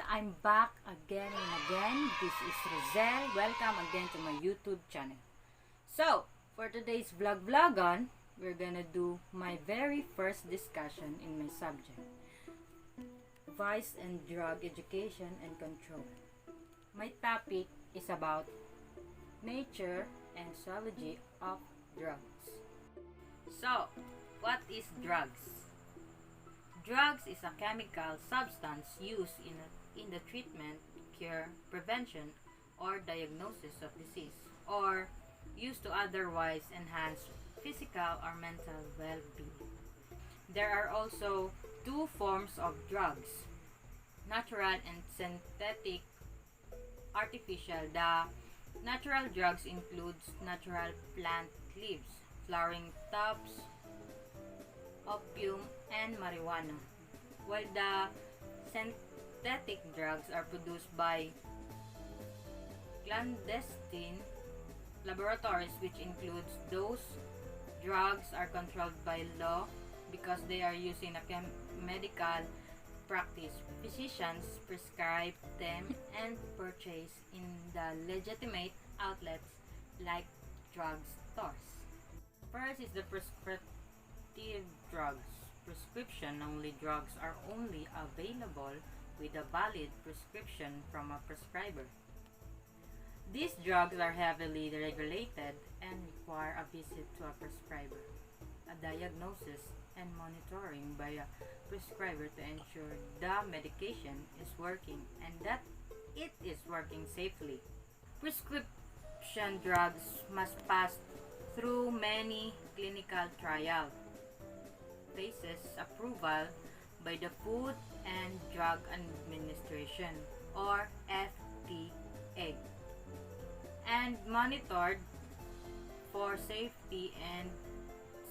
I'm back again and again. This is Rosel. Welcome again to my YouTube channel. So, for today's vlog on, we're gonna do my very first discussion in my subject, Vice and Drug Education and Control. My topic is about nature and sociology of drugs. So, what is drugs? Drugs is a chemical substance used in the treatment, cure, prevention, or diagnosis of disease, or used to otherwise enhance physical or mental well-being. There are also two forms of drugs, natural and synthetic artificial. The natural drugs includes natural plant leaves, flowering tops, opium, and marijuana, while the synthetic drugs are produced by clandestine laboratories, which includes those drugs are controlled by law because they are used in a medical practice. Physicians prescribe them and purchase in the legitimate outlets like drug stores. First is the prescriptive drugs. Prescription-only drugs are only available with a valid prescription from a prescriber. These drugs are heavily regulated and require a visit to a prescriber, a diagnosis, and monitoring by a prescriber to ensure the medication is working and that it is working safely. Prescription drugs must pass through many clinical trials, phases approval by the Food and Drug Administration or FDA, and monitored for safety and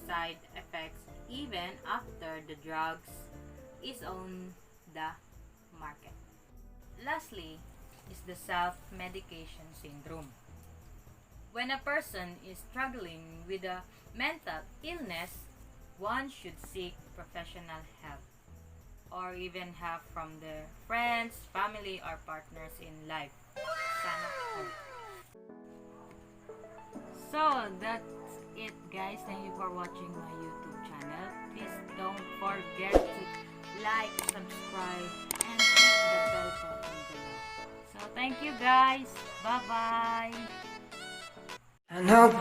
side effects even after the drugs is on the market. Lastly is the self-medication syndrome. When a person is struggling with a mental illness, one should seek professional help or even help from their friends, family, or partners in life. Sana all. So that's it, guys. Thank you for watching my YouTube channel. Please don't forget to like, subscribe, and hit the bell button below. So thank you, guys. Bye-bye. I know